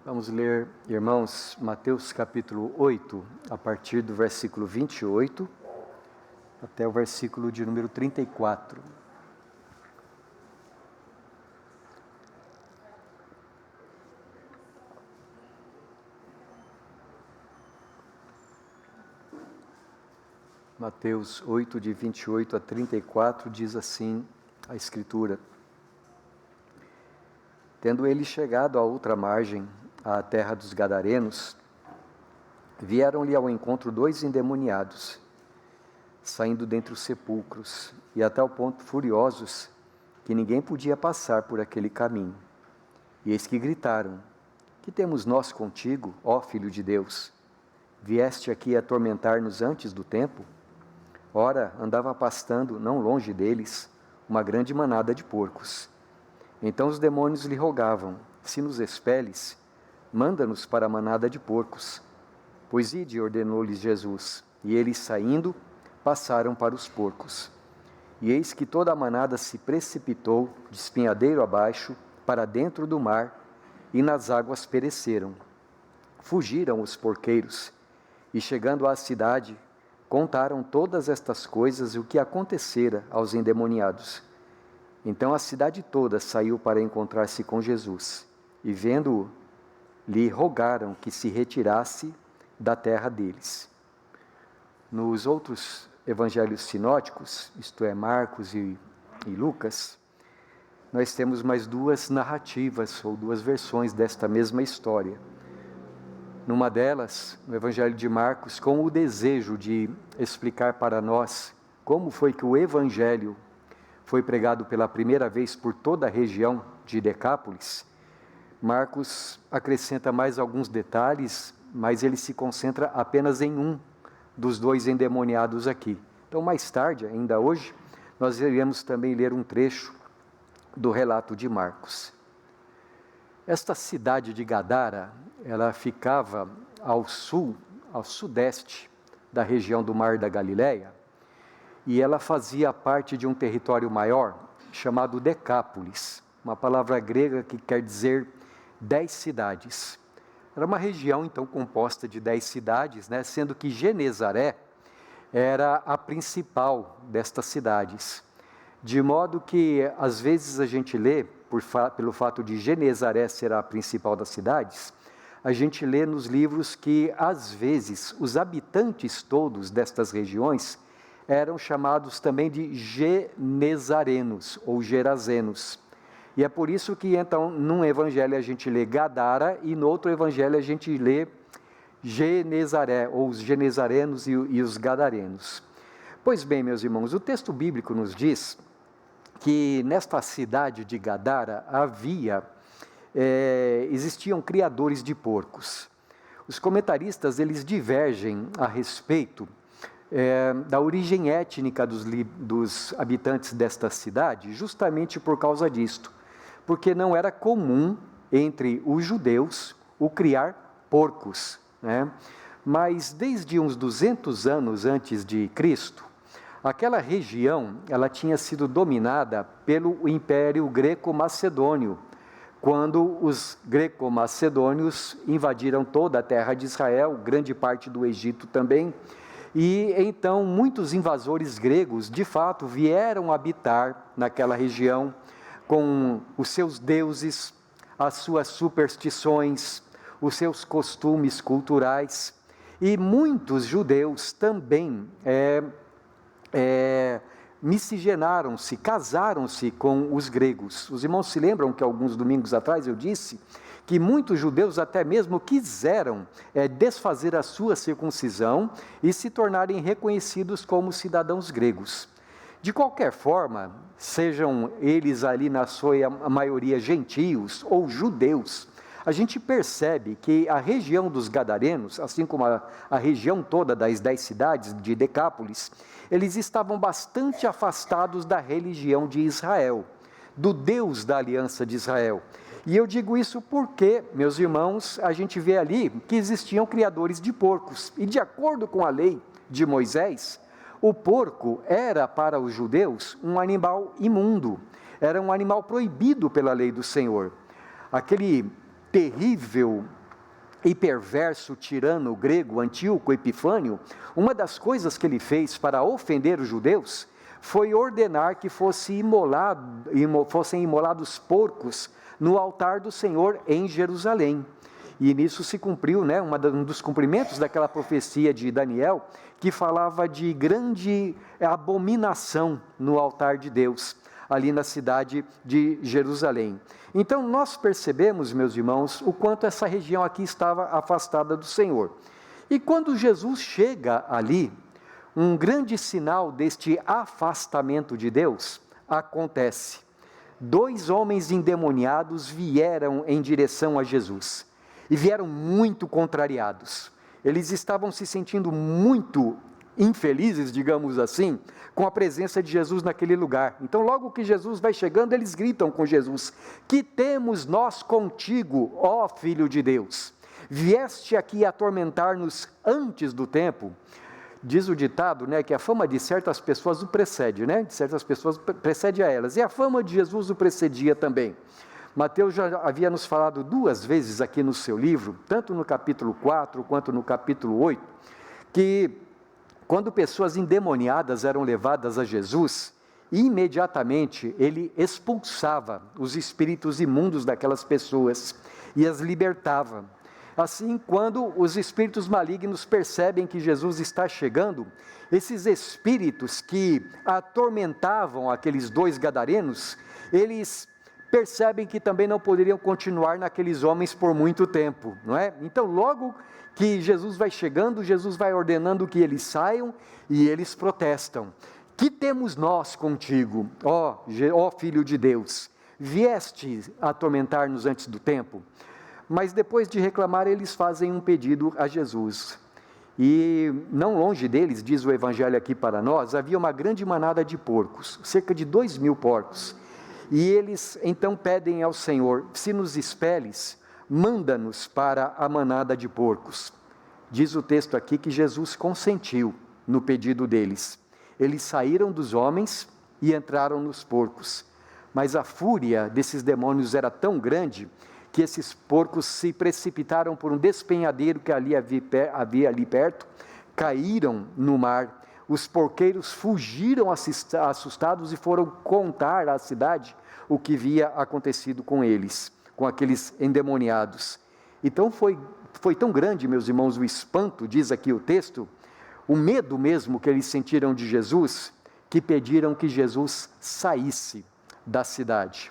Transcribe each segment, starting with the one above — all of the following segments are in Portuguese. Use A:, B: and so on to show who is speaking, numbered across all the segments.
A: Vamos ler, irmãos, Mateus capítulo 8, a partir do versículo 28 até o versículo de número 34. Mateus 8, de 28 a 34, diz assim a Escritura: Tendo ele chegado à outra margem, à terra dos Gadarenos, vieram-lhe ao encontro 2 endemoniados, saindo dentre os sepulcros, e a tal ponto furiosos, que ninguém podia passar por aquele caminho. E eis que gritaram: Que temos nós contigo, ó Filho de Deus? Vieste aqui atormentar-nos antes do tempo? Ora, andava pastando, não longe deles, uma grande manada de porcos. Então os demônios lhe rogavam: Se nos expeles, manda-nos para a manada de porcos. Pois ide, ordenou-lhes Jesus, e eles, saindo, passaram para os porcos. E eis que toda a manada se precipitou, de espinhadeiro abaixo, para dentro do mar, e nas águas pereceram. Fugiram os porqueiros, e chegando à cidade, contaram todas estas coisas e o que acontecera aos endemoniados. Então a cidade toda saiu para encontrar-se com Jesus, e vendo-o, lhe rogaram que se retirasse da terra deles. Nos outros evangelhos sinóticos, isto é, Marcos e Lucas, nós temos mais duas narrativas, ou duas versões desta mesma história. Numa delas, no evangelho de Marcos, com o desejo de explicar para nós como foi que o evangelho foi pregado pela primeira vez por toda a região de Decápolis, Marcos acrescenta mais alguns detalhes, mas ele se concentra apenas em um dos 2 endemoniados aqui. Então, mais tarde, ainda hoje, nós iremos também ler um trecho do relato de Marcos. Esta cidade de Gadara, ela ficava ao sul, ao sudeste da região do Mar da Galileia, e ela fazia parte de um território maior, chamado Decápolis, uma palavra grega que quer dizer 10 cidades. Era uma região, então, composta de 10 cidades, sendo que Genezaré era a principal destas cidades. De modo que, às vezes, a gente lê, pelo fato de Genezaré ser a principal das cidades, a gente lê nos livros que, às vezes, os habitantes todos destas regiões eram chamados também de genezarenos ou gerazenos. E é por isso que, então, num evangelho a gente lê Gadara e no outro evangelho a gente lê Genezaré, ou os genezarenos e os gadarenos. Pois bem, meus irmãos, o texto bíblico nos diz que nesta cidade de Gadara existiam criadores de porcos. Os comentaristas, eles divergem a respeito da origem étnica dos habitantes desta cidade, justamente por causa disto, porque não era comum entre os judeus o criar porcos, Mas desde uns 200 anos antes de Cristo, aquela região ela tinha sido dominada pelo Império Greco-Macedônio, quando os greco-macedônios invadiram toda a terra de Israel, grande parte do Egito também. E então muitos invasores gregos, de fato, vieram habitar naquela região com os seus deuses, as suas superstições, os seus costumes culturais. E muitos judeus também miscigenaram-se, casaram-se com os gregos. Os irmãos se lembram que alguns domingos atrás eu disse que muitos judeus até mesmo quiseram desfazer a sua circuncisão e se tornarem reconhecidos como cidadãos gregos. De qualquer forma, sejam eles ali na sua maioria gentios ou judeus, a gente percebe que a região dos Gadarenos, assim como a região toda das 10 cidades de Decápolis, eles estavam bastante afastados da religião de Israel, do Deus da aliança de Israel. E eu digo isso porque, meus irmãos, a gente vê ali que existiam criadores de porcos. E de acordo com a lei de Moisés, o porco era para os judeus um animal imundo, era um animal proibido pela lei do Senhor. Aquele terrível e perverso tirano grego Antíoco Epifânio, uma das coisas que ele fez para ofender os judeus foi ordenar que fossem imolados porcos no altar do Senhor em Jerusalém. E nisso se cumpriu, um dos cumprimentos daquela profecia de Daniel, que falava de grande abominação no altar de Deus, ali na cidade de Jerusalém. Então nós percebemos, meus irmãos, o quanto essa região aqui estava afastada do Senhor. E quando Jesus chega ali, um grande sinal deste afastamento de Deus acontece. 2 homens endemoniados vieram em direção a Jesus. E vieram muito contrariados. Eles estavam se sentindo muito infelizes, digamos assim, com a presença de Jesus naquele lugar. Então, logo que Jesus vai chegando, eles gritam com Jesus: que temos nós contigo, ó Filho de Deus? Vieste aqui atormentar-nos antes do tempo? Diz o ditado, que a fama de certas pessoas o precede, de certas pessoas precede a elas. E a fama de Jesus o precedia também. Mateus já havia nos falado 2 vezes aqui no seu livro, tanto no capítulo 4 quanto no capítulo 8, que quando pessoas endemoniadas eram levadas a Jesus, imediatamente ele expulsava os espíritos imundos daquelas pessoas e as libertava. Assim, quando os espíritos malignos percebem que Jesus está chegando, esses espíritos que atormentavam aqueles 2 gadarenos, eles percebem que também não poderiam continuar naqueles homens por muito tempo, não é? Então, logo que Jesus vai chegando, Jesus vai ordenando que eles saiam e eles protestam. Que temos nós contigo, ó Filho de Deus? Vieste atormentar-nos antes do tempo? Mas depois de reclamar, eles fazem um pedido a Jesus. E não longe deles, diz o Evangelho aqui para nós, havia uma grande manada de porcos, cerca de 2.000 porcos. E eles então pedem ao Senhor: se nos expeles, manda-nos para a manada de porcos. Diz o texto aqui que Jesus consentiu no pedido deles. Eles saíram dos homens e entraram nos porcos. Mas a fúria desses demônios era tão grande que esses porcos se precipitaram por um despenhadeiro que havia ali perto, caíram no mar. Os porqueiros fugiram assustados e foram contar à cidade o que havia acontecido com eles, com aqueles endemoniados. Então foi tão grande, meus irmãos, o espanto, diz aqui o texto, o medo mesmo que eles sentiram de Jesus, que pediram que Jesus saísse da cidade.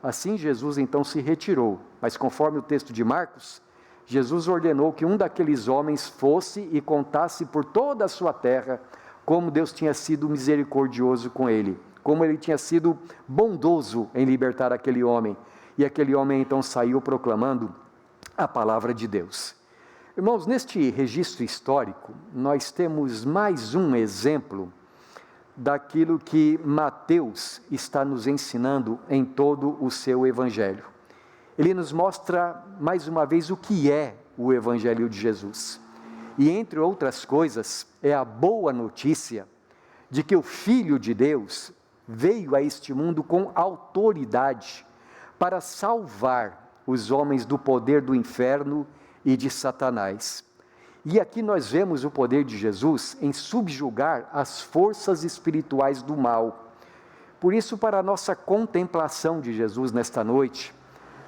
A: Assim Jesus então se retirou, mas conforme o texto de Marcos, Jesus ordenou que um daqueles homens fosse e contasse por toda a sua terra como Deus tinha sido misericordioso com ele, como ele tinha sido bondoso em libertar aquele homem. E aquele homem então saiu proclamando a palavra de Deus. Irmãos, neste registro histórico, nós temos mais um exemplo daquilo que Mateus está nos ensinando em todo o seu Evangelho. Ele nos mostra mais uma vez o que é o Evangelho de Jesus. E entre outras coisas, é a boa notícia de que o Filho de Deus veio a este mundo com autoridade para salvar os homens do poder do inferno e de Satanás. E aqui nós vemos o poder de Jesus em subjugar as forças espirituais do mal. Por isso, para a nossa contemplação de Jesus nesta noite,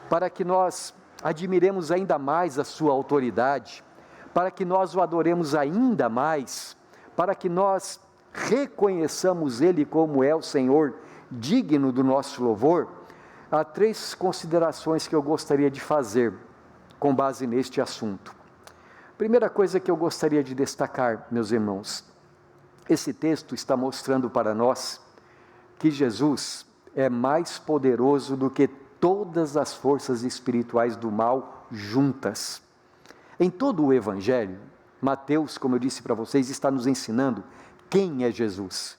A: para que nós admiremos ainda mais a sua autoridade, para que nós o adoremos ainda mais, para que nós reconheçamos Ele como é o Senhor, digno do nosso louvor, há 3 considerações que eu gostaria de fazer com base neste assunto. Primeira coisa que eu gostaria de destacar, meus irmãos, esse texto está mostrando para nós que Jesus é mais poderoso do que todas as forças espirituais do mal juntas. Em todo o Evangelho, Mateus, como eu disse para vocês, está nos ensinando quem é Jesus.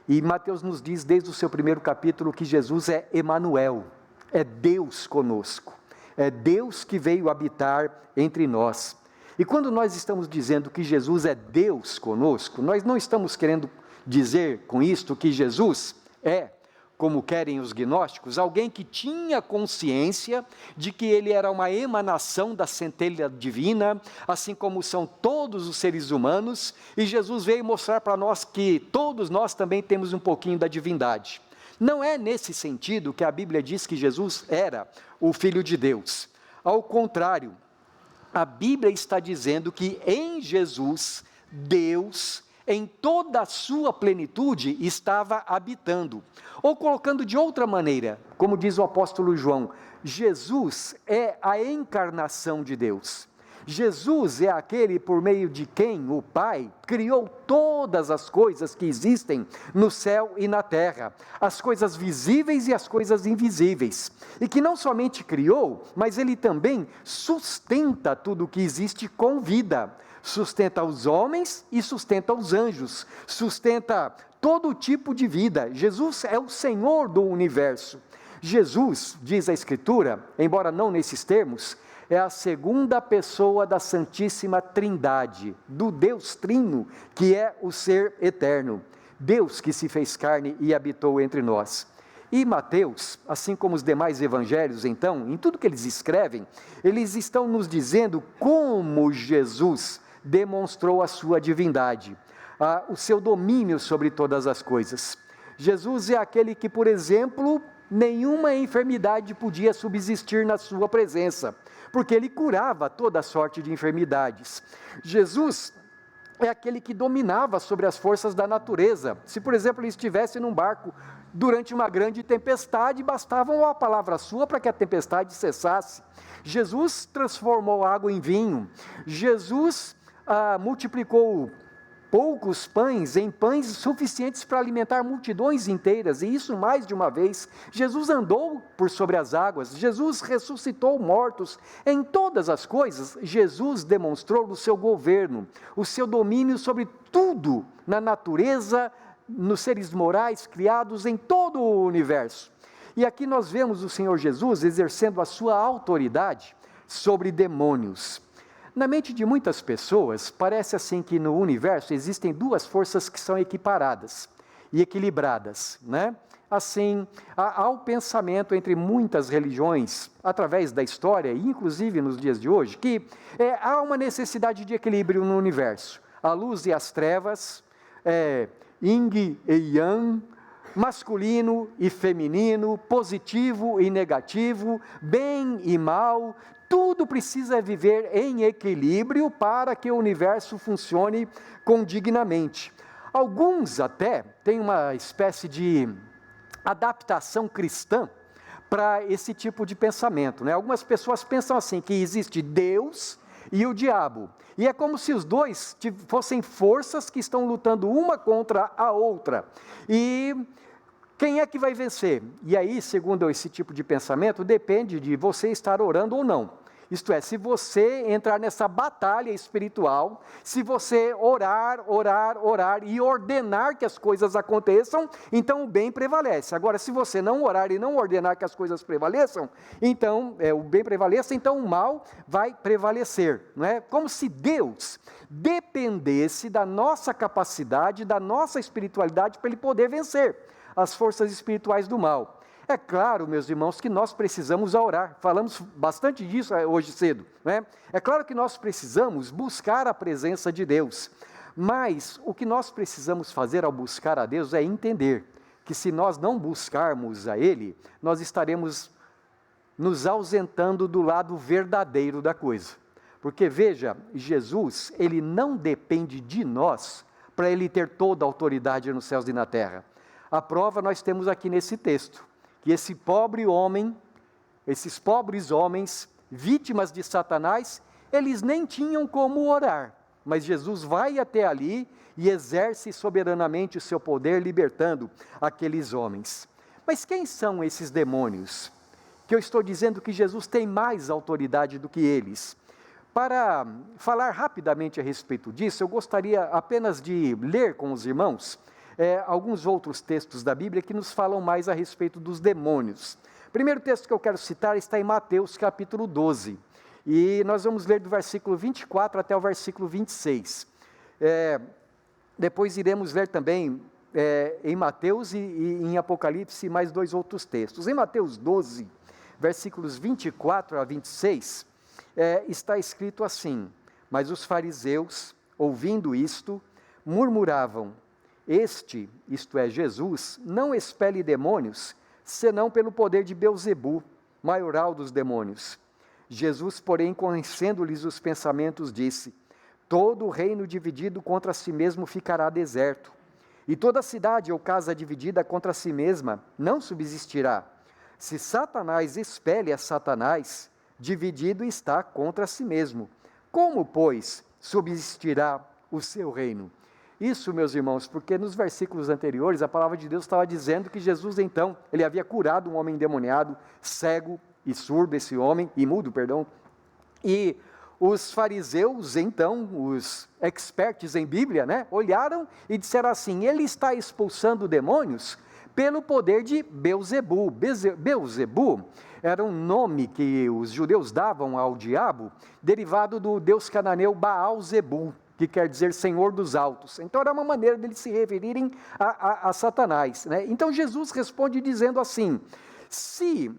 A: E Mateus nos diz desde o seu primeiro capítulo que Jesus é Emanuel, é Deus conosco, é Deus que veio habitar entre nós. E quando nós estamos dizendo que Jesus é Deus conosco, nós não estamos querendo dizer com isto que Jesus é como querem os gnósticos, alguém que tinha consciência de que ele era uma emanação da centelha divina, assim como são todos os seres humanos, e Jesus veio mostrar para nós que todos nós também temos um pouquinho da divindade. Não é nesse sentido que a Bíblia diz que Jesus era o Filho de Deus. Ao contrário, a Bíblia está dizendo que em Jesus, Deus, em toda a sua plenitude, estava habitando. Ou colocando de outra maneira, como diz o apóstolo João, Jesus é a encarnação de Deus. Jesus é aquele por meio de quem o Pai criou todas as coisas que existem no céu e na terra, as coisas visíveis e as coisas invisíveis, e que não somente criou, mas Ele também sustenta tudo o que existe com vida, sustenta os homens e sustenta os anjos, sustenta todo tipo de vida. Jesus é o Senhor do universo. Jesus, diz a Escritura, embora não nesses termos, é a segunda pessoa da Santíssima Trindade, do Deus Trino, que é o ser eterno. Deus que se fez carne e habitou entre nós. E Mateus, assim como os demais evangelhos, então, em tudo que eles escrevem, eles estão nos dizendo como Jesus demonstrou a sua divindade, o seu domínio sobre todas as coisas. Jesus é aquele que, por exemplo, nenhuma enfermidade podia subsistir na sua presença, porque ele curava toda sorte de enfermidades. Jesus é aquele que dominava sobre as forças da natureza. Se, por exemplo, ele estivesse num barco durante uma grande tempestade, bastava uma palavra sua para que a tempestade cessasse. Jesus transformou água em vinho. Jesus multiplicou poucos pães em pães suficientes para alimentar multidões inteiras, e isso mais de uma vez. Jesus andou por sobre as águas, Jesus ressuscitou mortos. Em todas as coisas, Jesus demonstrou o seu governo, o seu domínio sobre tudo, na natureza, nos seres morais criados em todo o universo. E aqui nós vemos o Senhor Jesus exercendo a sua autoridade sobre demônios. Na mente de muitas pessoas, parece assim que no universo existem duas forças que são equiparadas e equilibradas, né? Assim, há o pensamento entre muitas religiões, através da história, e inclusive nos dias de hoje, que há uma necessidade de equilíbrio no universo. A luz e as trevas, yin e yang, masculino e feminino, positivo e negativo, bem e mal. Tudo precisa viver em equilíbrio para que o universo funcione condignamente. Alguns até têm uma espécie de adaptação cristã para esse tipo de pensamento, né? Algumas pessoas pensam assim, que existe Deus e o diabo, e é como se os dois fossem forças que estão lutando uma contra a outra, e quem é que vai vencer? E aí, segundo esse tipo de pensamento, depende de você estar orando ou não. Isto é, se você entrar nessa batalha espiritual, se você orar e ordenar que as coisas aconteçam, então o bem prevalece. Agora, se você não orar e não ordenar que as coisas prevaleçam, então o bem prevaleça, então o mal vai prevalecer. Não é? Como se Deus dependesse da nossa capacidade, da nossa espiritualidade para Ele poder vencer as forças espirituais do mal. É claro, meus irmãos, que nós precisamos orar. Falamos bastante disso hoje cedo, né? É claro que nós precisamos buscar a presença de Deus. Mas o que nós precisamos fazer ao buscar a Deus é entender que se nós não buscarmos a Ele, nós estaremos nos ausentando do lado verdadeiro da coisa. Porque veja, Jesus, Ele não depende de nós para Ele ter toda a autoridade nos céus e na terra. A prova nós temos aqui nesse texto. Que esse pobre homem, esses pobres homens, vítimas de Satanás, eles nem tinham como orar, mas Jesus vai até ali e exerce soberanamente o seu poder, libertando aqueles homens. Mas quem são esses demônios? Que eu estou dizendo que Jesus tem mais autoridade do que eles. Para falar rapidamente a respeito disso, eu gostaria apenas de ler com os irmãos alguns outros textos da Bíblia que nos falam mais a respeito dos demônios. O primeiro texto que eu quero citar está em Mateus capítulo 12, e nós vamos ler do versículo 24 até o versículo 26. Depois iremos ler também em Mateus e em Apocalipse mais dois outros textos. Em Mateus 12, versículos 24 a 26, está escrito assim: mas os fariseus, ouvindo isto, murmuravam: este, isto é, Jesus, não expele demônios, senão pelo poder de Beelzebu, maioral dos demônios. Jesus, porém, conhecendo-lhes os pensamentos, disse: todo reino dividido contra si mesmo ficará deserto, e toda cidade ou casa dividida contra si mesma não subsistirá. Se Satanás expele a Satanás, dividido está contra si mesmo. Como, pois, subsistirá o seu reino? Isso, meus irmãos, porque nos versículos anteriores a palavra de Deus estava dizendo que Jesus, então, ele havia curado um homem endemoniado, cego e surdo, esse homem, e mudo, perdão, e os fariseus, então, os experts em Bíblia, olharam e disseram assim: ele está expulsando demônios pelo poder de Beelzebu. Beelzebu era um nome que os judeus davam ao diabo, derivado do deus cananeu Baal-zebu, que quer dizer Senhor dos Altos. Então era uma maneira deles se referirem a Satanás. Então Jesus responde dizendo assim: se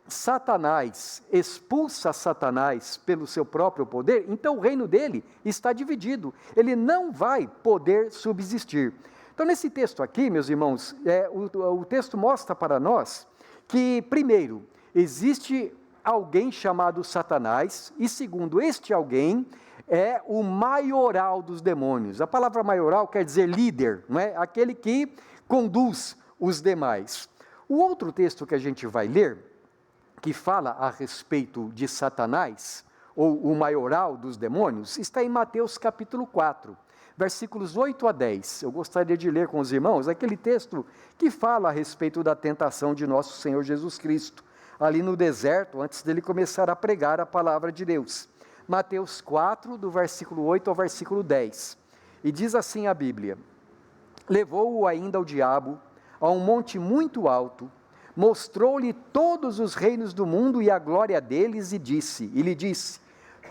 A: Satanás expulsa Satanás pelo seu próprio poder, então o reino dele está dividido, ele não vai poder subsistir. Então nesse texto aqui, meus irmãos, o texto mostra para nós que, primeiro, existe alguém chamado Satanás, e segundo, este alguém é o maioral dos demônios. A palavra maioral quer dizer líder, não é? Aquele que conduz os demais. O outro texto que a gente vai ler, que fala a respeito de Satanás, ou o maioral dos demônios, está em Mateus capítulo 4, versículos 8 a 10. Eu gostaria de ler com os irmãos aquele texto que fala a respeito da tentação de nosso Senhor Jesus Cristo, ali no deserto, antes dele começar a pregar a palavra de Deus. Mateus 4, do versículo 8 ao versículo 10. E diz assim a Bíblia: levou-o ainda o diabo a um monte muito alto, mostrou-lhe todos os reinos do mundo e a glória deles, e lhe disse: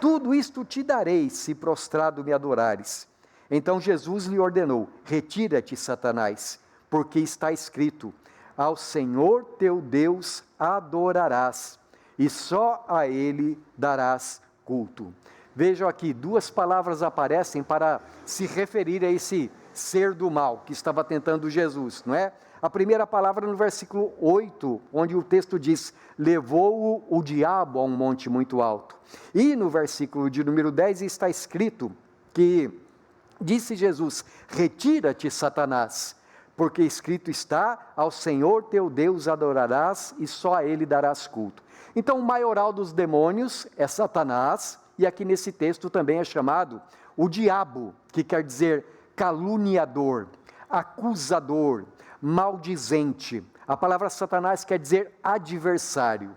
A: tudo isto te darei, se prostrado me adorares. Então Jesus lhe ordenou: retira-te, Satanás, porque está escrito: ao Senhor teu Deus adorarás, e só a ele darás culto. Vejam aqui, duas palavras aparecem para se referir a esse ser do mal que estava tentando Jesus, não é? A primeira palavra no versículo 8, onde o texto diz: levou o diabo a um monte muito alto. E no versículo de número 10 está escrito que disse Jesus: retira-te, Satanás, porque escrito está: ao Senhor teu Deus adorarás e só a ele darás culto. Então o maioral dos demônios é Satanás, e aqui nesse texto também é chamado o diabo, que quer dizer caluniador, acusador, maldizente. A palavra Satanás quer dizer adversário.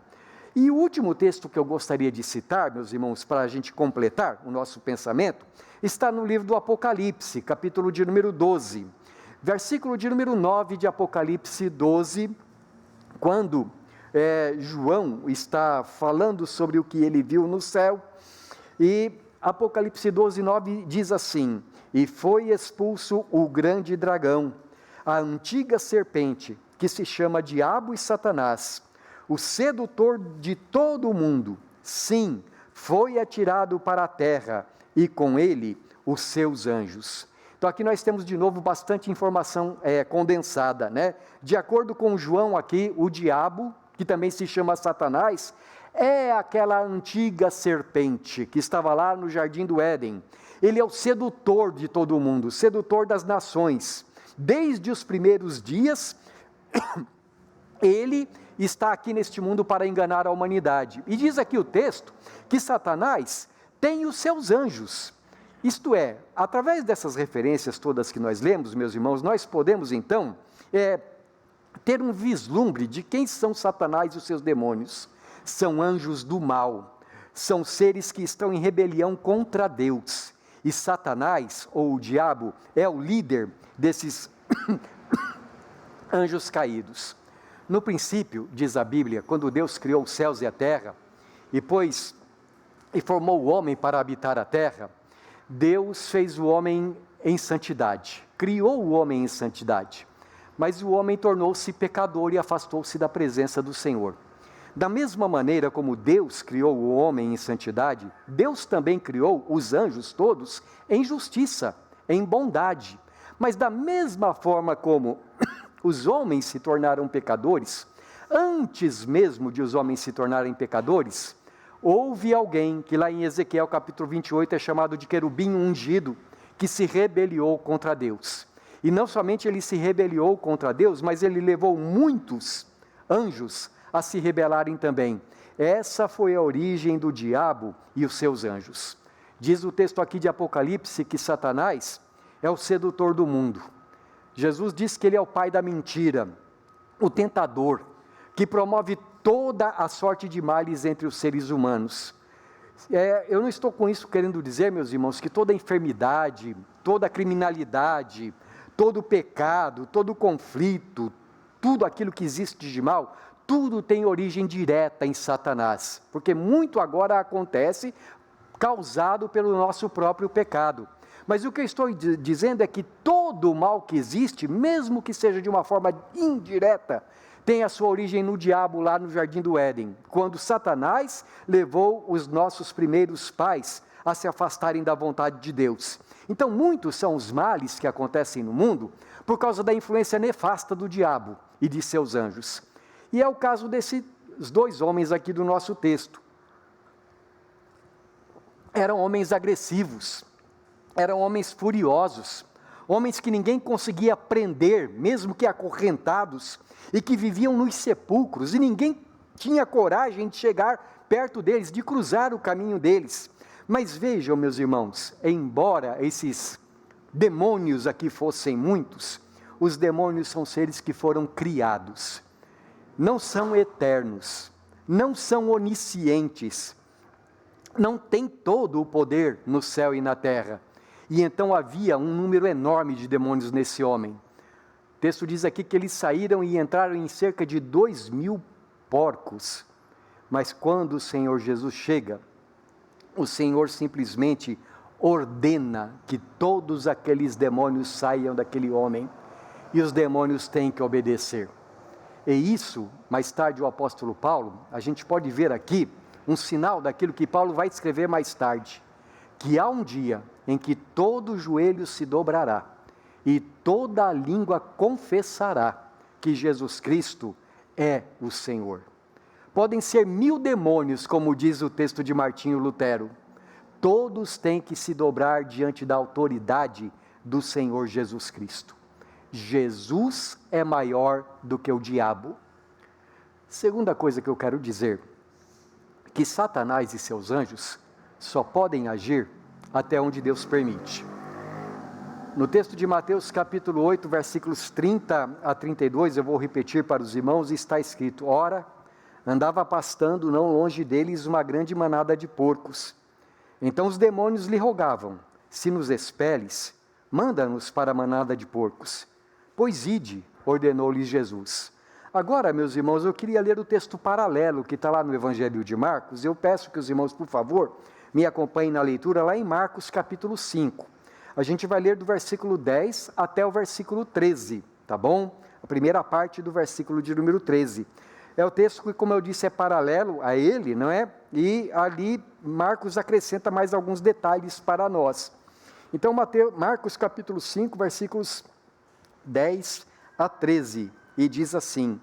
A: E o último texto que eu gostaria de citar, meus irmãos, para a gente completar o nosso pensamento, está no livro do Apocalipse, capítulo de número 12, versículo de número 9 de Apocalipse 12, quando João está falando sobre o que ele viu no céu, e Apocalipse 12, 9 diz assim: e foi expulso o grande dragão, a antiga serpente, que se chama Diabo e Satanás, o sedutor de todo o mundo. Sim, foi atirado para a terra, e com ele os seus anjos. Então aqui nós temos de novo bastante informação condensada, De acordo com João aqui, o diabo, que também se chama Satanás, é aquela antiga serpente que estava lá no Jardim do Éden. Ele é o sedutor de todo mundo, sedutor das nações. Desde os primeiros dias, ele está aqui neste mundo para enganar a humanidade. E diz aqui o texto que Satanás tem os seus anjos. Isto é, através dessas referências todas que nós lemos, meus irmãos, nós podemos então ter um vislumbre de quem são Satanás e os seus demônios. São anjos do mal, são seres que estão em rebelião contra Deus. E Satanás, ou o diabo, é o líder desses anjos caídos. No princípio, diz a Bíblia, quando Deus criou os céus e a terra, e formou o homem para habitar a terra, Deus fez o homem em santidade, criou o homem em santidade, mas o homem tornou-se pecador e afastou-se da presença do Senhor. Da mesma maneira como Deus criou o homem em santidade, Deus também criou os anjos todos em justiça, em bondade. Mas da mesma forma como os homens se tornaram pecadores, antes mesmo de os homens se tornarem pecadores, houve alguém que lá em Ezequiel capítulo 28 é chamado de querubim ungido, que se rebeliou contra Deus. E não somente ele se rebeliou contra Deus, mas ele levou muitos anjos a se rebelarem também. Essa foi a origem do diabo e os seus anjos. Diz o texto aqui de Apocalipse que Satanás é o sedutor do mundo. Jesus diz que ele é o pai da mentira, o tentador, que promove toda a sorte de males entre os seres humanos. Eu não estou com isso querendo dizer, meus irmãos, que toda enfermidade, toda criminalidade, todo pecado, todo conflito, tudo aquilo que existe de mal, tudo tem origem direta em Satanás, porque muito agora acontece causado pelo nosso próprio pecado. Mas o que eu estou dizendo é que todo o mal que existe, mesmo que seja de uma forma indireta, tem a sua origem no diabo lá no Jardim do Éden, quando Satanás levou os nossos primeiros pais a se afastarem da vontade de Deus. Então, muitos são os males que acontecem no mundo por causa da influência nefasta do diabo e de seus anjos. E é o caso desses dois homens aqui do nosso texto. Eram homens agressivos, eram homens furiosos, homens que ninguém conseguia prender, mesmo que acorrentados, e que viviam nos sepulcros, e ninguém tinha coragem de chegar perto deles, de cruzar o caminho deles. Mas vejam, meus irmãos, embora esses demônios aqui fossem muitos, os demônios são seres que foram criados. Não são eternos, não são oniscientes, não têm todo o poder no céu e na terra. E então havia um número enorme de demônios nesse homem. O texto diz aqui que eles saíram e entraram em cerca de 2.000 porcos. Mas quando o Senhor Jesus chega, o Senhor simplesmente ordena que todos aqueles demônios saiam daquele homem, e os demônios têm que obedecer. E isso, mais tarde o apóstolo Paulo, a gente pode ver aqui um sinal daquilo que Paulo vai escrever mais tarde, que há um dia em que todo joelho se dobrará e toda a língua confessará que Jesus Cristo é o Senhor. Podem ser 1000 demônios, como diz o texto de Martinho Lutero, todos têm que se dobrar diante da autoridade do Senhor Jesus Cristo. Jesus é maior do que o diabo. Segunda coisa que eu quero dizer, que Satanás e seus anjos só podem agir até onde Deus permite. No texto de Mateus capítulo 8, versículos 30 a 32, eu vou repetir para os irmãos, está escrito: ora, andava pastando não longe deles uma grande manada de porcos. Então os demônios lhe rogavam: se nos expeles, manda-nos para a manada de porcos. Pois ide, ordenou-lhe Jesus. Agora, meus irmãos, eu queria ler o texto paralelo que está lá no Evangelho de Marcos. Eu peço que os irmãos, por favor, me acompanhem na leitura lá em Marcos capítulo 5. A gente vai ler do versículo 10 até o versículo 13, tá bom? A primeira parte do versículo de número 13. É o texto que, como eu disse, é paralelo a ele, não é? E ali Marcos acrescenta mais alguns detalhes para nós. Então, Marcos capítulo 5, versículos 10 a 13, e diz assim: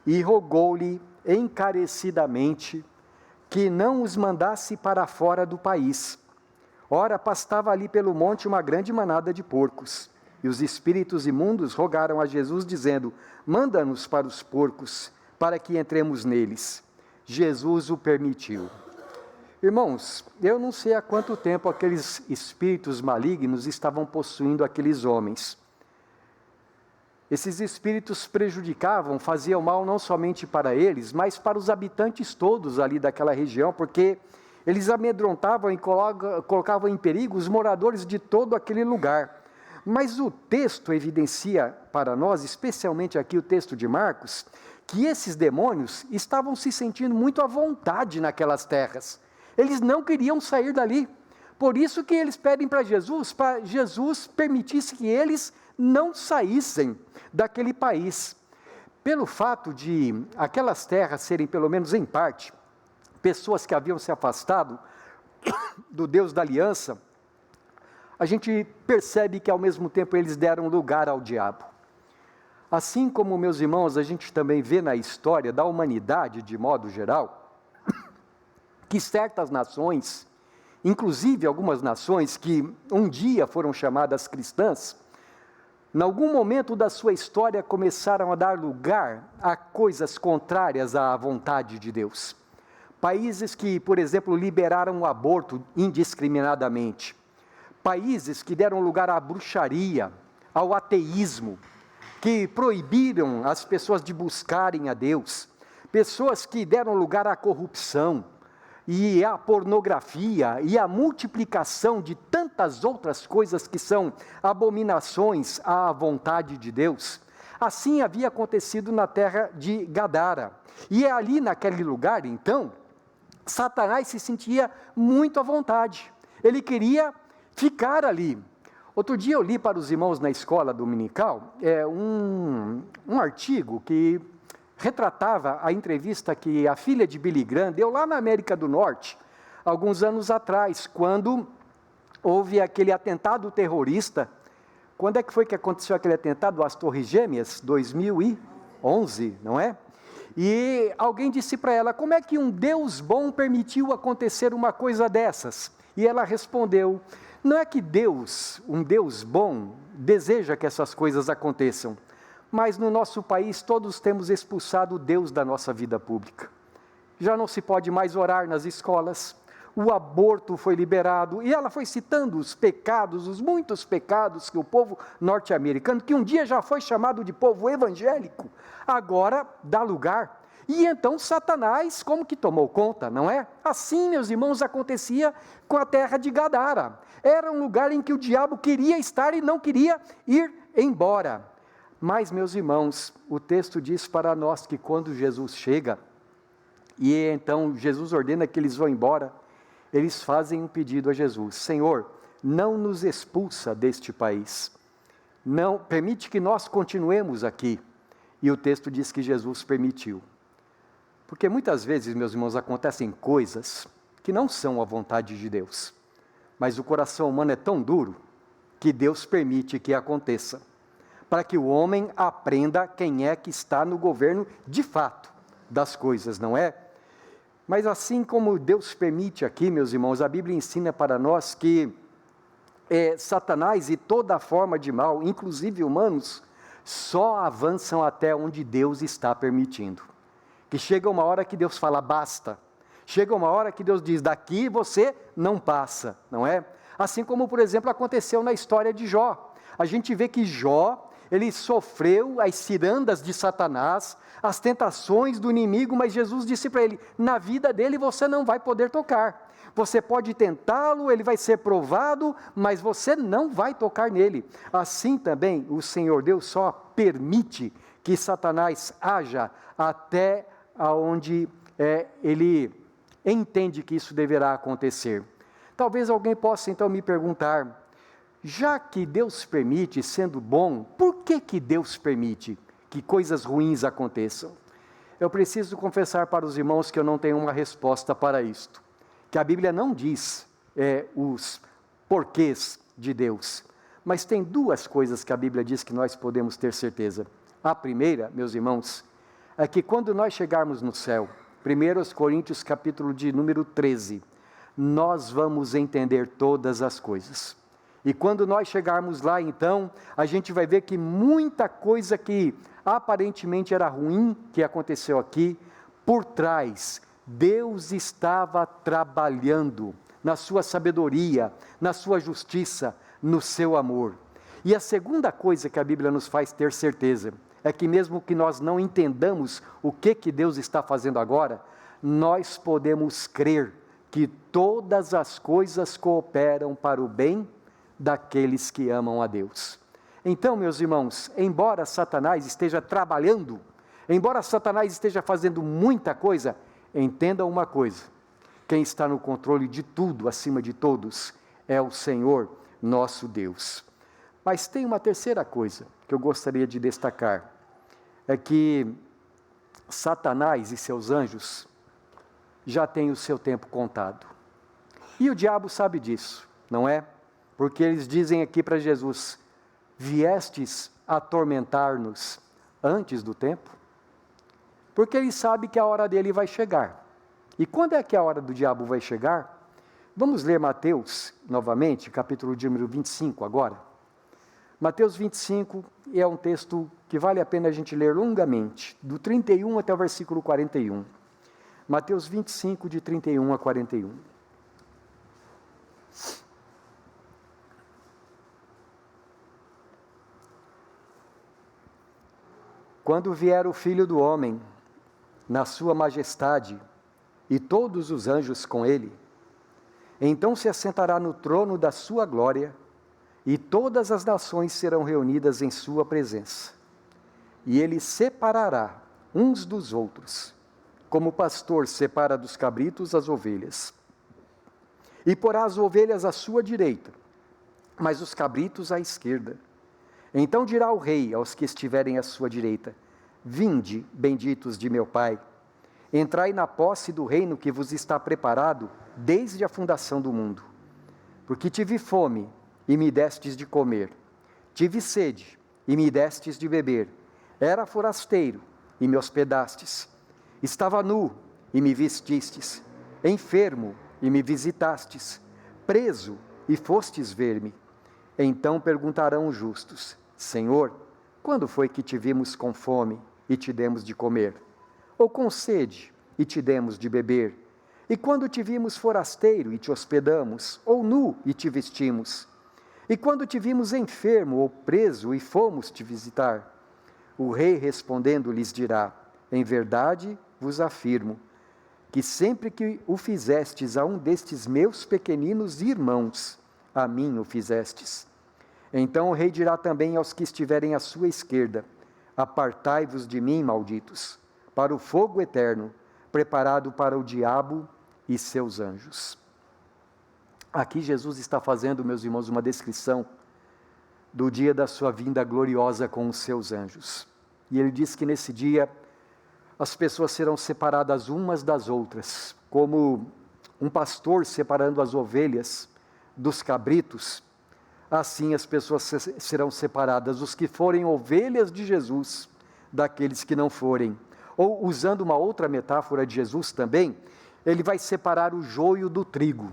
A: e rogou-lhe encarecidamente que não os mandasse para fora do país. Ora, pastava ali pelo monte uma grande manada de porcos, e os espíritos imundos rogaram a Jesus, dizendo: manda-nos para os porcos, para que entremos neles. Jesus o permitiu. Irmãos, eu não sei há quanto tempo aqueles espíritos malignos estavam possuindo aqueles homens. Esses espíritos prejudicavam, faziam mal não somente para eles, mas para os habitantes todos ali daquela região, porque eles amedrontavam e colocavam em perigo os moradores de todo aquele lugar. Mas o texto evidencia para nós, especialmente aqui o texto de Marcos, que esses demônios estavam se sentindo muito à vontade naquelas terras. Eles não queriam sair dali, Por isso que eles pedem para Jesus permitisse que eles não saíssem daquele país. Pelo fato de aquelas terras serem, pelo menos em parte, pessoas que haviam se afastado do Deus da aliança, a gente percebe que ao mesmo tempo eles deram lugar ao diabo. Assim como, meus irmãos, a gente também vê na história da humanidade, de modo geral, que certas nações, inclusive algumas nações que um dia foram chamadas cristãs, em algum momento da sua história começaram a dar lugar a coisas contrárias à vontade de Deus. Países que, por exemplo, liberaram o aborto indiscriminadamente. Países que deram lugar à bruxaria, ao ateísmo, que proibiram as pessoas de buscarem a Deus. Pessoas que deram lugar à corrupção, e a pornografia, e a multiplicação de tantas outras coisas que são abominações à vontade de Deus. Assim havia acontecido na terra de Gadara. E é ali naquele lugar, então, Satanás se sentia muito à vontade. Ele queria ficar ali. Outro dia eu li para os irmãos na escola dominical um artigo que retratava a entrevista que a filha de Billy Graham deu lá na América do Norte, alguns anos atrás, quando houve aquele atentado terrorista. Quando é que foi que aconteceu aquele atentado às Torres Gêmeas? 2011, não é? E alguém disse para ela, como é que um Deus bom permitiu acontecer uma coisa dessas? E ela respondeu, não é que Deus, um Deus bom, deseja que essas coisas aconteçam, mas no nosso país todos temos expulsado o Deus da nossa vida pública. Já não se pode mais orar nas escolas, o aborto foi liberado, e ela foi citando os pecados, os muitos pecados que o povo norte-americano, que um dia já foi chamado de povo evangélico, agora dá lugar. E então Satanás como que tomou conta, não é? Assim, meus irmãos, acontecia com a terra de Gadara. Era um lugar em que o diabo queria estar e não queria ir embora. Mas, meus irmãos, o texto diz para nós que quando Jesus chega, e então Jesus ordena que eles vão embora, eles fazem um pedido a Jesus, Senhor, não nos expulsa deste país, não permite que nós continuemos aqui. E o texto diz que Jesus permitiu. Porque muitas vezes, meus irmãos, acontecem coisas que não são a vontade de Deus, mas o coração humano é tão duro que Deus permite que aconteça, para que o homem aprenda quem é que está no governo de fato das coisas, não é? Mas assim como Deus permite aqui, meus irmãos, a Bíblia ensina para nós que Satanás e toda forma de mal, inclusive humanos, só avançam até onde Deus está permitindo. Que chega uma hora que Deus fala, basta. Chega uma hora que Deus diz, daqui você não passa, não é? Assim como, por exemplo, aconteceu na história de Jó. A gente vê que Jó, ele sofreu as cirandas de Satanás, as tentações do inimigo, mas Jesus disse para ele, na vida dele você não vai poder tocar. Você pode tentá-lo, ele vai ser provado, mas você não vai tocar nele. Assim também o Senhor Deus só permite que Satanás haja até onde ele entende que isso deverá acontecer. Talvez alguém possa então me perguntar, já que Deus permite, sendo bom, por que Deus permite que coisas ruins aconteçam? Eu preciso confessar para os irmãos que eu não tenho uma resposta para isto. Que a Bíblia não diz os porquês de Deus, mas tem duas coisas que a Bíblia diz que nós podemos ter certeza. A primeira, meus irmãos, é que quando nós chegarmos no céu, 1 Coríntios capítulo de número 13, nós vamos entender todas as coisas. E quando nós chegarmos lá, então, a gente vai ver que muita coisa que aparentemente era ruim, que aconteceu aqui, por trás, Deus estava trabalhando na sua sabedoria, na sua justiça, no seu amor. E a segunda coisa que a Bíblia nos faz ter certeza, é que mesmo que nós não entendamos o que Deus está fazendo agora, nós podemos crer que todas as coisas cooperam para o bem daqueles que amam a Deus. Então, meus irmãos, embora Satanás esteja trabalhando, embora Satanás esteja fazendo muita coisa, entendam uma coisa, quem está no controle de tudo, acima de todos, é o Senhor nosso Deus. Mas tem uma terceira coisa que eu gostaria de destacar, é que Satanás e seus anjos já têm o seu tempo contado. E o diabo sabe disso, não é? Porque eles dizem aqui para Jesus: viestes atormentar-nos antes do tempo? Porque ele sabe que a hora dele vai chegar. E quando é que a hora do diabo vai chegar? Vamos ler Mateus, novamente, capítulo de número 25 agora. Mateus 25 é um texto que vale a pena a gente ler longamente, do 31 até o versículo 41. Mateus 25, de 31 a 41. Quando vier o Filho do Homem, na sua majestade, e todos os anjos com ele, então se assentará no trono da sua glória, e todas as nações serão reunidas em sua presença. E ele separará uns dos outros, como o pastor separa dos cabritos as ovelhas. E porá as ovelhas à sua direita, mas os cabritos à esquerda. Então dirá o rei aos que estiverem à sua direita: vinde, benditos de meu Pai, entrai na posse do reino que vos está preparado desde a fundação do mundo. Porque tive fome, e me destes de comer. Tive sede, e me destes de beber. Era forasteiro, e me hospedastes. Estava nu, e me vestistes. Enfermo, e me visitastes. Preso, e fostes ver-me. Então perguntarão os justos: Senhor, quando foi que te vimos com fome, e te demos de comer? Ou com sede, e te demos de beber? E quando te vimos forasteiro, e te hospedamos? Ou nu, e te vestimos? E quando te vimos enfermo ou preso e fomos te visitar? O rei respondendo lhes dirá: em verdade vos afirmo, que sempre que o fizestes a um destes meus pequeninos irmãos, a mim o fizestes. Então o rei dirá também aos que estiverem à sua esquerda: apartai-vos de mim, malditos, para o fogo eterno, preparado para o diabo e seus anjos. Aqui Jesus está fazendo, meus irmãos, uma descrição do dia da sua vinda gloriosa com os seus anjos. E ele diz que nesse dia as pessoas serão separadas umas das outras, como um pastor separando as ovelhas dos cabritos. Assim as pessoas serão separadas, os que forem ovelhas de Jesus, daqueles que não forem. Ou, usando uma outra metáfora de Jesus também, ele vai separar o joio do trigo.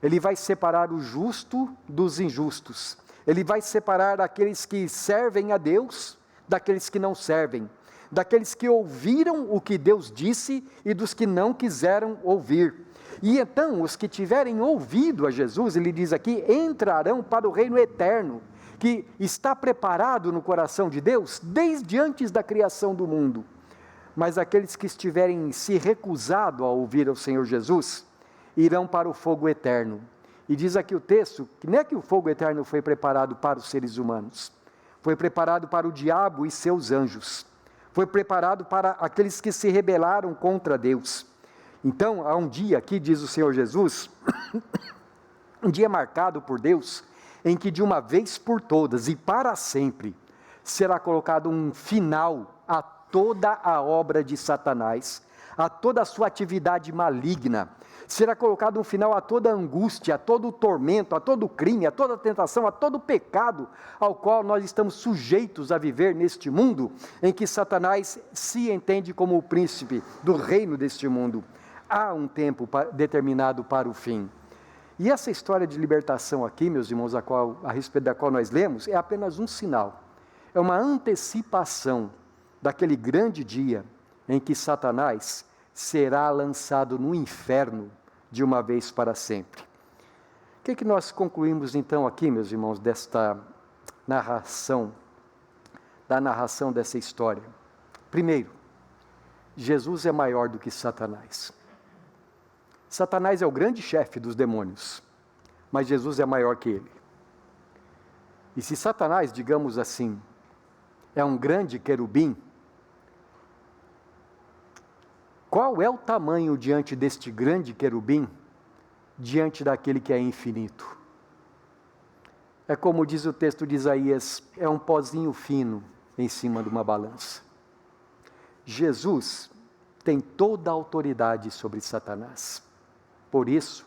A: Ele vai separar o justo dos injustos. Ele vai separar aqueles que servem a Deus daqueles que não servem. Daqueles que ouviram o que Deus disse e dos que não quiseram ouvir. E então, os que tiverem ouvido a Jesus, ele diz aqui, entrarão para o reino eterno, que está preparado no coração de Deus desde antes da criação do mundo. Mas aqueles que estiverem se recusado a ouvir ao Senhor Jesus, irão para o fogo eterno. E diz aqui o texto, que não é que o fogo eterno foi preparado para os seres humanos, foi preparado para o diabo e seus anjos, foi preparado para aqueles que se rebelaram contra Deus. Então, há um dia aqui, diz o Senhor Jesus, um dia marcado por Deus, em que de uma vez por todas e para sempre, será colocado um final a toda a obra de Satanás, a toda a sua atividade maligna. Será colocado um final a toda a angústia, a todo o tormento, a todo o crime, a toda a tentação, a todo o pecado ao qual nós estamos sujeitos a viver neste mundo, em que Satanás se entende como o príncipe do reino deste mundo. Há um tempo determinado para o fim. E essa história de libertação aqui, meus irmãos, a respeito da qual nós lemos, é apenas um sinal. É uma antecipação daquele grande dia em que Satanás será lançado no inferno de uma vez para sempre. O que nós concluímos então aqui, meus irmãos, desta narração, da narração dessa história? Primeiro, Jesus é maior do que Satanás. Satanás é o grande chefe dos demônios, mas Jesus é maior que ele. E se Satanás, digamos assim, é um grande querubim, qual é o tamanho diante deste grande querubim, diante daquele que é infinito? é como diz o texto de Isaías, é um pozinho fino em cima de uma balança. Jesus tem toda a autoridade sobre Satanás. Por isso,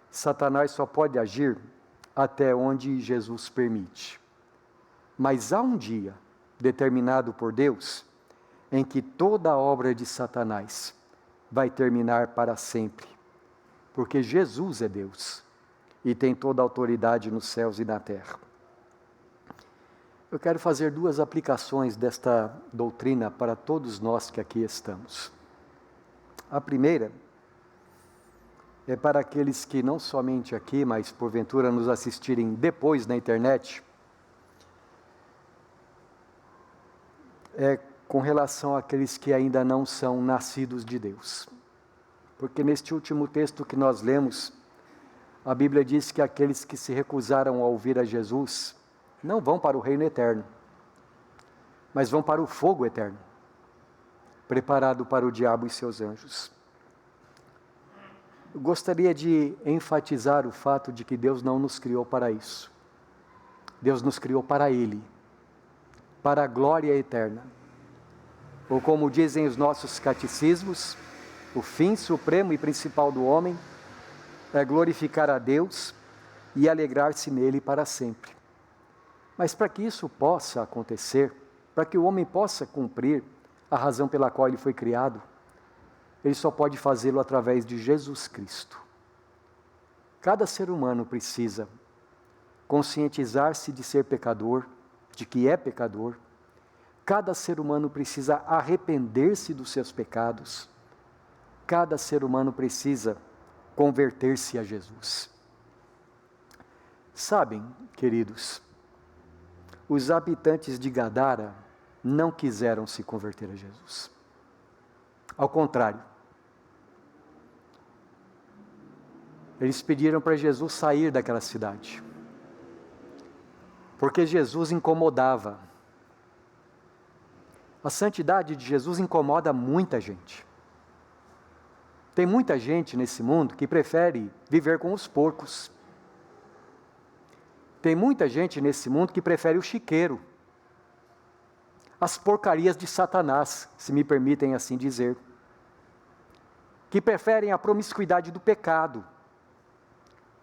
A: Satanás só pode agir até onde Jesus permite. Mas há um dia, determinado por Deus, em que toda a obra de Satanás vai terminar para sempre. Porque Jesus é Deus e tem toda a autoridade nos céus e na terra. Eu quero fazer 2 aplicações desta doutrina para todos nós que aqui estamos. A primeira é para aqueles que não somente aqui, mas porventura nos assistirem depois na internet. É com relação àqueles que ainda não são nascidos de Deus. Porque neste último texto que nós lemos, a Bíblia diz que aqueles que se recusaram a ouvir a Jesus não vão para o reino eterno, mas vão para o fogo eterno, preparado para o diabo e seus anjos. Eu gostaria de enfatizar o fato de que Deus não nos criou para isso. Deus nos criou para Ele, para a glória eterna. Ou como dizem os nossos catecismos, o fim supremo e principal do homem é glorificar a Deus e alegrar-se nele para sempre. Mas para que isso possa acontecer, para que o homem possa cumprir a razão pela qual ele foi criado, ele só pode fazê-lo através de Jesus Cristo. Cada ser humano precisa conscientizar-se de ser pecador, de que é pecador. Cada ser humano precisa arrepender-se dos seus pecados. Cada ser humano precisa converter-se a Jesus. Sabem, queridos, os habitantes de Gadara não quiseram se converter a Jesus. Ao contrário, eles pediram para Jesus sair daquela cidade, porque Jesus incomodava. A santidade de Jesus incomoda muita gente. Tem muita gente nesse mundo que prefere viver com os porcos. Tem muita gente nesse mundo que prefere o chiqueiro, as porcarias de Satanás, se me permitem assim dizer, que preferem a promiscuidade do pecado,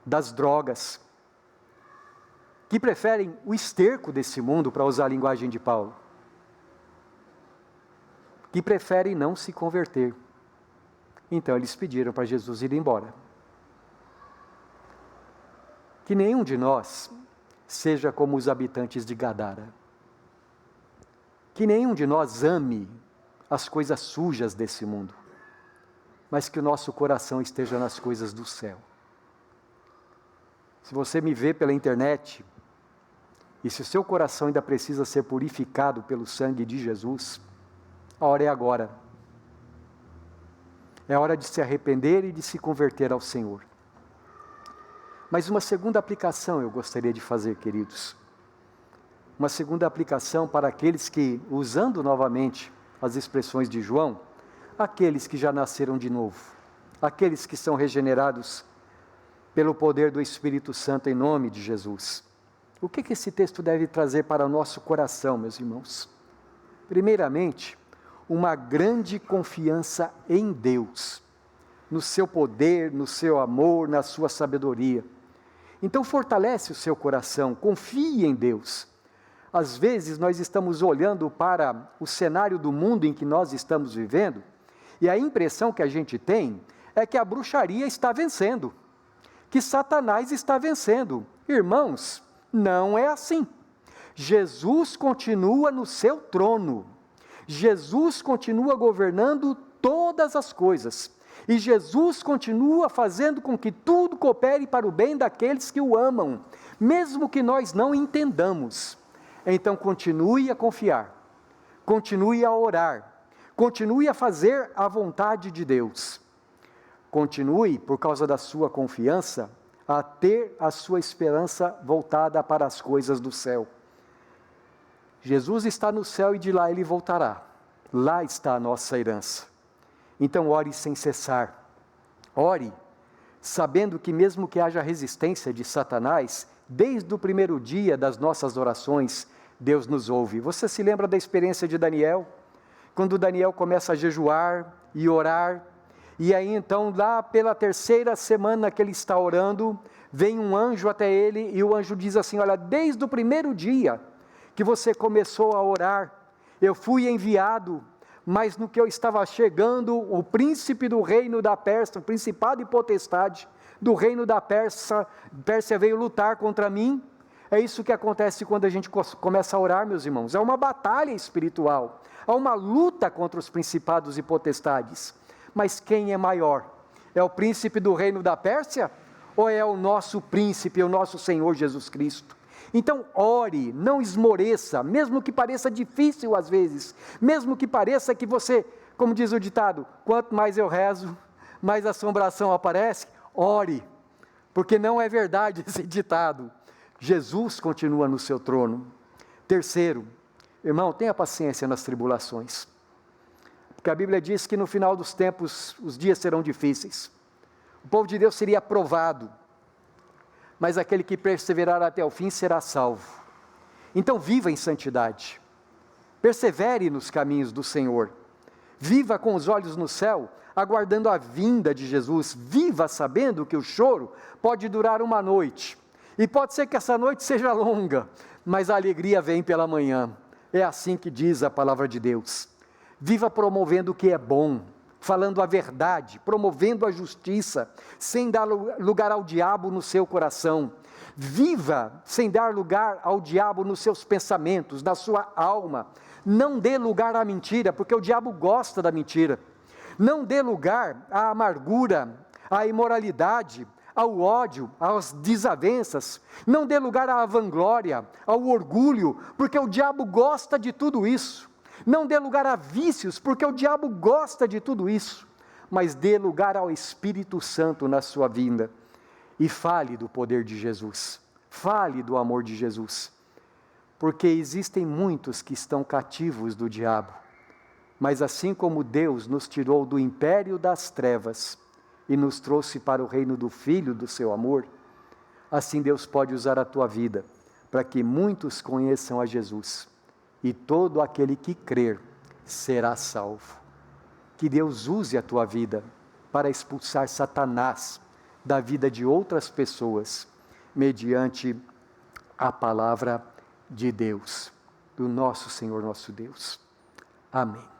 A: das drogas, que preferem o esterco desse mundo, para usar a linguagem de Paulo, que preferem não se converter. Então eles pediram para Jesus ir embora. Que nenhum de nós seja como os habitantes de Gadara. Que nenhum de nós ame as coisas sujas desse mundo, mas que o nosso coração esteja nas coisas do céu. Se você me vê pela internet, e se o seu coração ainda precisa ser purificado pelo sangue de Jesus, a hora é agora. É hora de se arrepender e de se converter ao Senhor. Mas uma segunda aplicação eu gostaria de fazer, queridos. Uma segunda aplicação para aqueles que, usando novamente as expressões de João, aqueles que já nasceram de novo, aqueles que são regenerados pelo poder do Espírito Santo em nome de Jesus. O que esse texto deve trazer para o nosso coração, meus irmãos? Primeiramente, uma grande confiança em Deus, no seu poder, no seu amor, na sua sabedoria. Então fortalece o seu coração, confie em Deus. Às vezes nós estamos olhando para o cenário do mundo em que nós estamos vivendo, e a impressão que a gente tem é que a bruxaria está vencendo, que Satanás está vencendo. Irmãos, não é assim. Jesus continua no seu trono. Jesus continua governando todas as coisas. E Jesus continua fazendo com que tudo coopere para o bem daqueles que o amam, mesmo que nós não entendamos. Então continue a confiar, continue a orar, continue a fazer a vontade de Deus. Continue, por causa da sua confiança, a ter a sua esperança voltada para as coisas do céu. Jesus está no céu e de lá ele voltará. Lá está a nossa herança. Então ore sem cessar. Ore, sabendo que mesmo que haja resistência de Satanás, desde o primeiro dia das nossas orações, Deus nos ouve. Você se lembra da experiência de Daniel? Quando Daniel começa a jejuar e orar, e aí então lá pela terceira semana que ele está orando, vem um anjo até ele, e o anjo diz assim: olha, desde o primeiro dia que você começou a orar, eu fui enviado, mas no que eu estava chegando, o príncipe do reino da Pérsia, o principado e potestade do reino da Pérsia veio lutar contra mim. É isso que acontece quando a gente começa a orar, meus irmãos. É uma batalha espiritual, há uma luta contra os principados e potestades. Mas quem é maior? É o príncipe do reino da Pérsia? Ou é o nosso príncipe, o nosso Senhor Jesus Cristo? Então ore, não esmoreça, mesmo que pareça difícil às vezes, mesmo que pareça que você, como diz o ditado, quanto mais eu rezo, mais assombração aparece. Ore, porque não é verdade esse ditado. Jesus continua no seu trono. Terceiro, irmão, tenha paciência nas tribulações, porque a Bíblia diz que no final dos tempos os dias serão difíceis. O povo de Deus seria provado, mas aquele que perseverar até o fim será salvo. Então viva em santidade, persevere nos caminhos do Senhor, viva com os olhos no céu, aguardando a vinda de Jesus. Viva sabendo que o choro pode durar uma noite, e pode ser que essa noite seja longa, mas a alegria vem pela manhã. É assim que diz a palavra de Deus. Viva promovendo o que é bom, falando a verdade, promovendo a justiça, sem dar lugar ao diabo no seu coração. Viva sem dar lugar ao diabo nos seus pensamentos, na sua alma. Não dê lugar à mentira, porque o diabo gosta da mentira. Não dê lugar à amargura, à imoralidade, ao ódio, às desavenças. Não dê lugar à vanglória, ao orgulho, porque o diabo gosta de tudo isso. Não dê lugar a vícios, porque o diabo gosta de tudo isso. Mas dê lugar ao Espírito Santo na sua vinda. E fale do poder de Jesus. Fale do amor de Jesus. Porque existem muitos que estão cativos do diabo. Mas assim como Deus nos tirou do império das trevas e nos trouxe para o reino do Filho do seu amor, assim Deus pode usar a tua vida para que muitos conheçam a Jesus. E todo aquele que crer será salvo. Que Deus use a tua vida para expulsar Satanás da vida de outras pessoas, mediante a palavra de Deus, do nosso Senhor, nosso Deus. Amém.